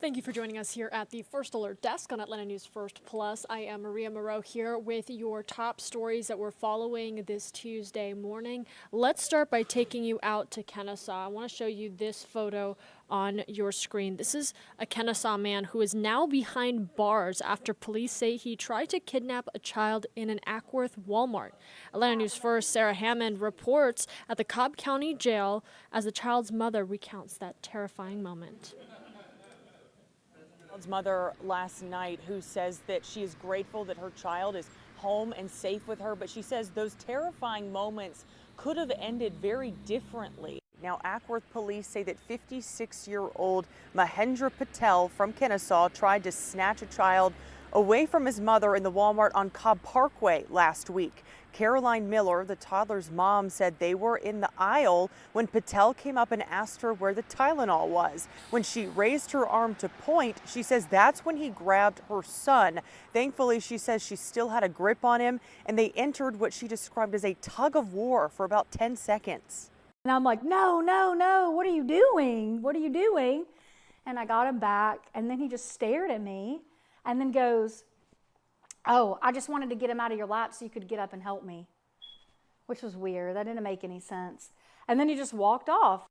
Thank you for joining us here at the First Alert Desk on Atlanta News First Plus. I am Maria Moreau here with your top stories that we're following this Tuesday morning. Let's start by taking you out to Kennesaw. I want to show you this photo on your screen. This is a Kennesaw man who is now behind bars after police say he tried to kidnap a child in an Ackworth Walmart. Atlanta News First Sarah Hammond reports at the Cobb County Jail as the child's mother recounts that terrifying moment. Mother last night, who says that she is grateful that her child is home and safe with her, but she says those terrifying moments could have ended very differently. Now, Ackworth police say that 56-year-old Mahendra Patel from Kennesaw tried to snatch a child away from his mother in the Walmart on Cobb Parkway last week. Caroline Miller, the toddler's mom, said they were in the aisle when Patel came up and asked her where the Tylenol was. When she raised her arm to point, she says that's when he grabbed her son. Thankfully, she says she still had a grip on him, and they entered what she described as a tug of war for about 10 seconds. And I'm like, no, no, no, what are you doing? What are you doing? And I got him back, and then he just stared at me and then goes, oh, I just wanted to get him out of your lap so you could get up and help me, which was weird. That didn't make any sense. And then he just walked off.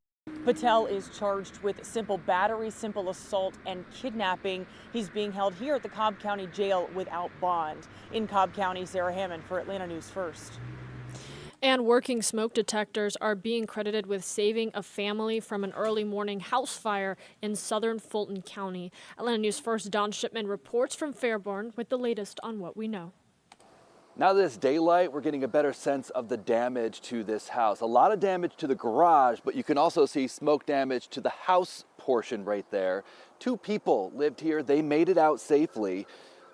Patel is charged with simple battery, simple assault, and kidnapping. He's being held here at the Cobb County Jail without bond. In Cobb County, Sarah Hammond for Atlanta News First. And working smoke detectors are being credited with saving a family from an early morning house fire in southern Fulton County. Atlanta News First Don Shipman reports from Fairburn with the latest on what we know. Now that it's daylight, we're getting a better sense of the damage to this house. A lot of damage to the garage, but you can also see smoke damage to the house portion right there. 2 people lived here. They made it out safely.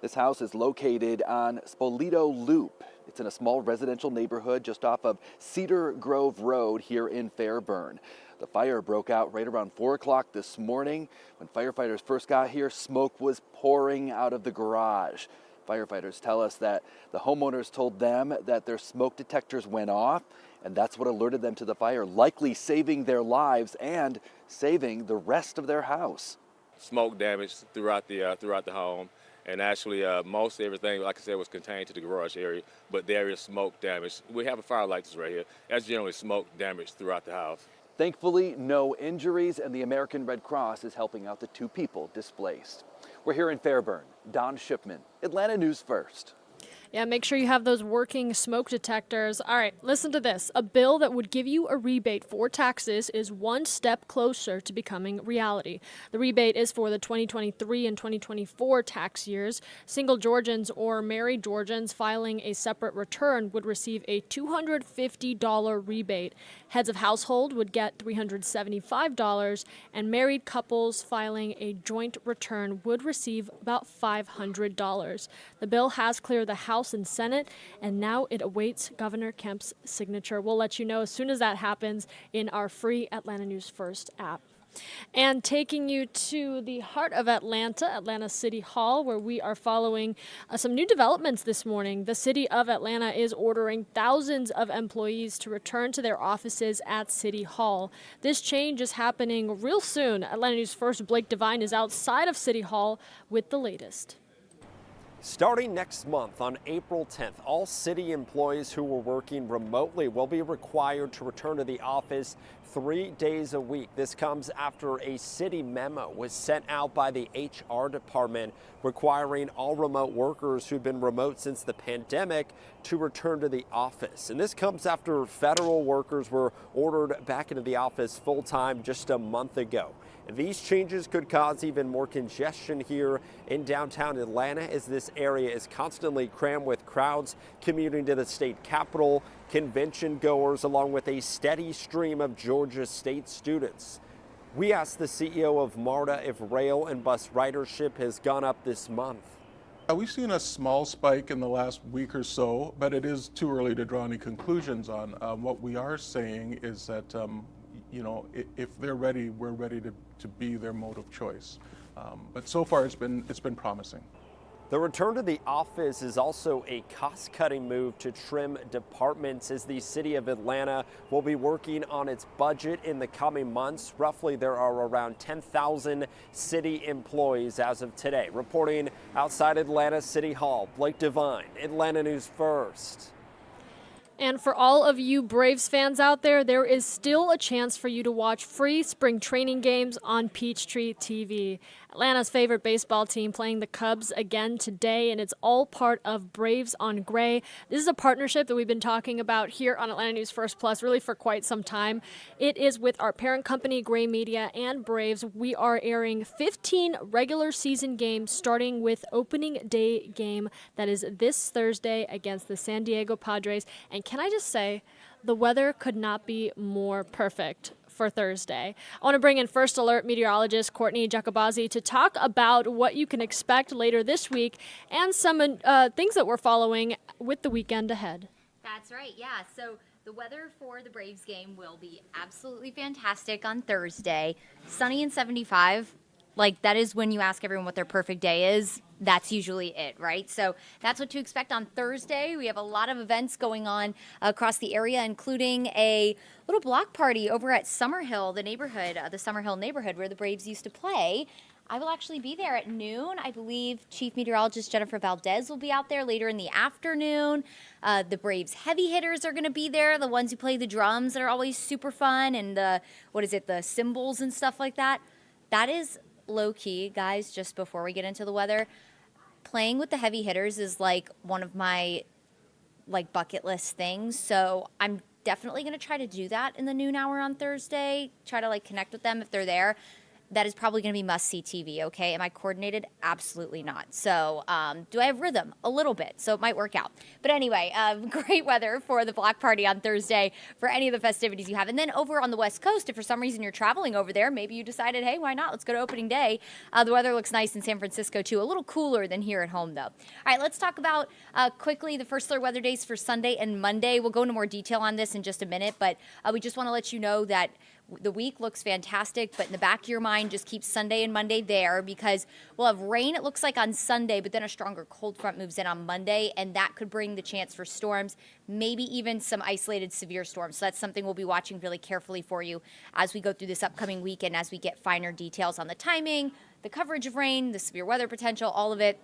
This house is located on Spolito Loop. It's in a small residential neighborhood just off of Cedar Grove Road here in Fairburn. The fire broke out right around 4 o'clock this morning. When firefighters first got here, smoke was pouring out of the garage. Firefighters tell us that the homeowners told them that their smoke detectors went off, and that's what alerted them to the fire, likely saving their lives and saving the rest of their house. Smoke damage throughout the home. And actually, most everything, like I said, was contained to the garage area, but there is smoke damage. We have a fire like this right here. That's generally smoke damage throughout the house. Thankfully, no injuries, and the American Red Cross is helping out the 2 people displaced. We're here in Fairburn. Don Shipman, Atlanta News First. Yeah, make sure you have those working smoke detectors. All right, listen to this. A bill that would give you a rebate for taxes is one step closer to becoming reality. The rebate is for the 2023 and 2024 tax years. Single Georgians or married Georgians filing a separate return would receive a $250 rebate. Heads of household would get $375, and married couples filing a joint return would receive about $500. The bill has cleared the House and Senate, and now it awaits Governor Kemp's signature. We'll let you know as soon as that happens in our free Atlanta News First app. And taking you to the heart of Atlanta, Atlanta City Hall, where we are following some new developments this morning. The city of Atlanta is ordering thousands of employees to return to their offices at City Hall. This change is happening real soon. Atlanta News First Blake Devine is outside of City Hall with the latest. Starting next month on April 10th, all city employees who are working remotely will be required to return to the office 3 days a week. This comes after a city memo was sent out by the HR department requiring all remote workers who've been remote since the pandemic to return to the office. And this comes after federal workers were ordered back into the office full-time just a month ago. These changes could cause even more congestion here in downtown Atlanta, as this area is constantly crammed with crowds commuting to the state capitol, convention goers, along with a steady stream of Georgia State students. We asked the CEO of MARTA if rail and bus ridership has gone up this month. We've seen a small spike in the last week or so, but it is too early to draw any conclusions on. What we are saying is that you know, if they're ready, we're ready to be their mode of choice. But so far, it's been promising. The return to the office is also a cost-cutting move to trim departments as the city of Atlanta will be working on its budget in the coming months. Roughly, there are around 10,000 city employees as of today. Reporting outside Atlanta City Hall, Blake Devine, Atlanta News First. And for all of you Braves fans out there, there is still a chance for you to watch free spring training games on Peachtree TV. Atlanta's favorite baseball team playing the Cubs again today, and it's all part of Braves on Gray. This is a partnership that we've been talking about here on Atlanta News First Plus really for quite some time. It is with our parent company, Gray Media and Braves. We are airing 15 regular season games, starting with opening day game that is this Thursday against the San Diego Padres. And can I just say, the weather could not be more perfect for Thursday. I want to bring in First Alert meteorologist Courtney Giacobazzi to talk about what you can expect later this week and some things that we're following with the weekend ahead. That's right, yeah. So the weather for the Braves game will be absolutely fantastic on Thursday. Sunny and 75. Like, that is when you ask everyone what their perfect day is. That's usually it, right? So that's what to expect on Thursday. We have a lot of events going on across the area, including a little block party over at Summerhill, the neighborhood, the Summerhill neighborhood where the Braves used to play. I will actually be there at noon. I believe Chief Meteorologist Jennifer Valdez will be out there later in the afternoon. The Braves heavy hitters are going to be there, the ones who play the drums that are always super fun, and the cymbals and stuff like that. That is low-key, guys, just before we get into the weather. Playing with the heavy hitters is like one of my bucket list things. So I'm definitely going to try to do that in the noon hour on Thursday. Try to connect with them if they're there. That is probably going to be must-see TV, okay? Am I coordinated? Absolutely not. So do I have rhythm? A little bit, so it might work out. But anyway, great weather for the block party on Thursday for any of the festivities you have. And then over on the West Coast, if for some reason you're traveling over there, maybe you decided, hey, why not? Let's go to opening day. The weather looks nice in San Francisco, too. A little cooler than here at home, though. All right, let's talk about quickly the First Alert weather days for Sunday and Monday. We'll go into more detail on this in just a minute, but we just want to let you know that the week looks fantastic, but in the back of your mind, just keep Sunday and Monday there because we'll have rain, it looks like, on Sunday, but then a stronger cold front moves in on Monday, and that could bring the chance for storms, maybe even some isolated severe storms. So that's something we'll be watching really carefully for you as we go through this upcoming weekend, as we get finer details on the timing, the coverage of rain, the severe weather potential, all of it.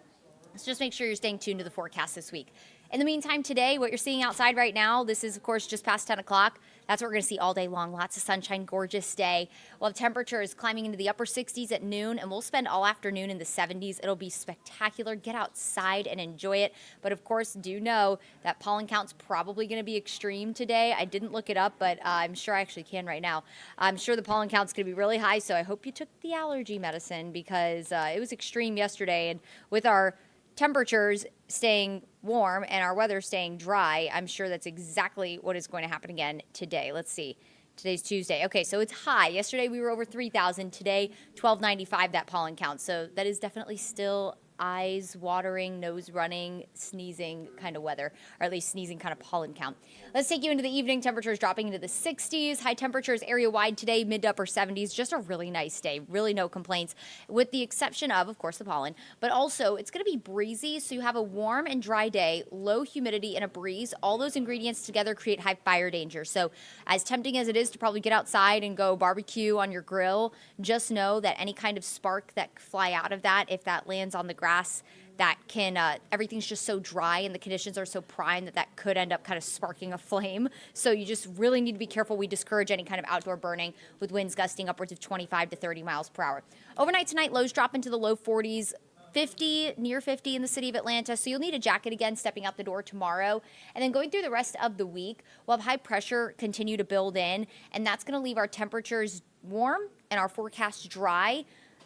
So just make sure you're staying tuned to the forecast this week. In the meantime, today, what you're seeing outside right now, this is, of course, just past 10 o'clock. That's what we're going to see all day long. Lots of sunshine, gorgeous day. We'll have temperatures climbing into the upper 60s at noon, and we'll spend all afternoon in the 70s. It'll be spectacular. Get outside and enjoy it. But, of course, do know that pollen count's probably going to be extreme today. I didn't look it up, but I'm sure I actually can right now. I'm sure the pollen count's going to be really high, so I hope you took the allergy medicine because it was extreme yesterday. And with our temperatures staying warm and our weather staying dry, I'm sure that's exactly what is going to happen again today. Let's see. Today's Tuesday. Okay, so it's high. Yesterday we were over 3,000. Today, 1,295, that pollen count. So that is definitely still eyes watering, nose running, sneezing kind of weather, or at least sneezing kind of pollen count. Let's take you into the evening. Temperatures dropping into the 60s. High temperatures area wide today, mid to upper 70s. Just a really nice day. Really no complaints, with the exception of course, the pollen. But also, it's going to be breezy, so you have a warm and dry day, low humidity, and a breeze. All those ingredients together create high fire danger. So as tempting as it is to probably get outside and go barbecue on your grill, just know that any kind of spark that fly out of that, if that lands on the grass, that can, everything's just so dry and the conditions are so prime that could end up kind of sparking a flame. So you just really need to be careful. We discourage any kind of outdoor burning with winds gusting upwards of 25 to 30 miles per hour. Overnight tonight, lows drop into the low 40s. 50, near 50 in the city of Atlanta, so you'll need a jacket again stepping out the door tomorrow. And then going through the rest of the week, we'll have high pressure continue to build in, and that's going to leave our temperatures warm and our forecast dry.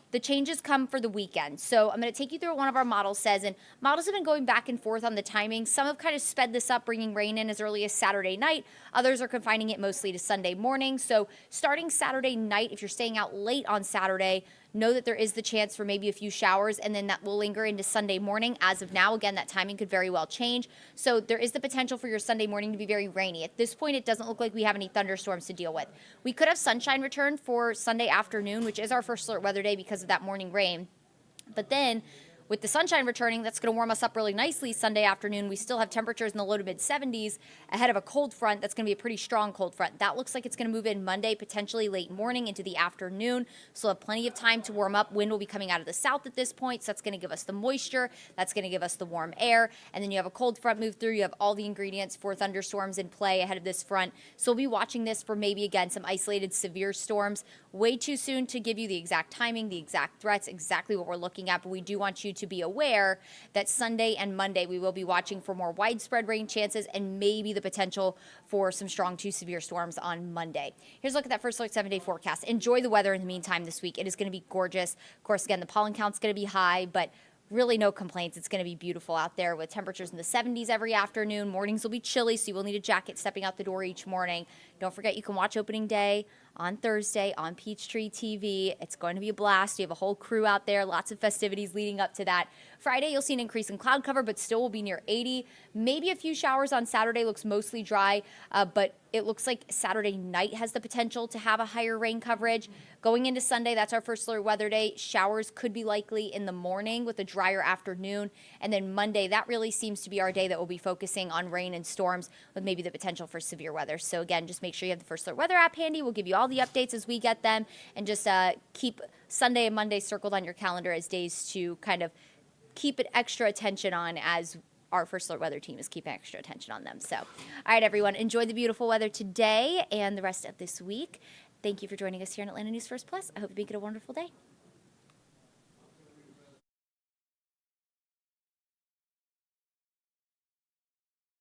The changes come for the weekend. So I'm going to take you through what one of our models says, and models have been going back and forth on the timing. Some have kind of sped this up, bringing rain in as early as Saturday night. Others are confining it mostly to Sunday morning. So starting Saturday night, if you're staying out late on Saturday, know that there is the chance for maybe a few showers, and then that will linger into Sunday morning. As of now, again, that timing could very well change. So there is the potential for your Sunday morning to be very rainy. At this point, it doesn't look like we have any thunderstorms to deal with. We could have sunshine return for Sunday afternoon, which is our first alert weather day because of that morning rain. But then with the sunshine returning, that's going to warm us up really nicely Sunday afternoon. We still have temperatures in the low to mid 70s ahead of a cold front. That's going to be a pretty strong cold front. That looks like it's going to move in Monday, potentially late morning into the afternoon. So we'll have plenty of time to warm up. Wind will be coming out of the south at this point. So that's going to give us the moisture. That's going to give us the warm air. And then you have a cold front move through. You have all the ingredients for thunderstorms in play ahead of this front. So we'll be watching this for maybe, again, some isolated severe storms. Way too soon to give you the exact timing, the exact threats, exactly what we're looking at. But we do want you to be aware that Sunday and Monday we will be watching for more widespread rain chances and maybe the potential for some strong to severe storms on Monday. Here's a look at that first look 7-day forecast. Enjoy the weather in the meantime this week. It is going to be gorgeous. Of course, again, the pollen count's going to be high, but really no complaints. It's going to be beautiful out there with temperatures in the 70s every afternoon. Mornings will be chilly, so you will need a jacket stepping out the door each morning. Don't forget you can watch opening day on Thursday on Peachtree TV. It's going to be a blast. You have a whole crew out there, lots of festivities leading up to that. Friday, you'll see an increase in cloud cover, but still will be near 80. Maybe a few showers on Saturday. Looks mostly dry, but it looks like Saturday night has the potential to have a higher rain coverage. Going into Sunday, that's our first alert weather day. Showers could be likely in the morning with a drier afternoon. And then Monday, that really seems to be our day that will be focusing on rain and storms with maybe the potential for severe weather. So again, just make sure you have the first alert weather app handy. We'll give you all the updates as we get them, and just keep Sunday and Monday circled on your calendar as days to kind of keep it extra attention on, as our first alert weather team is keeping extra attention on them. So, all right, everyone, enjoy the beautiful weather today and the rest of this week. Thank you for joining us here on Atlanta News First Plus. I hope you make it a wonderful day.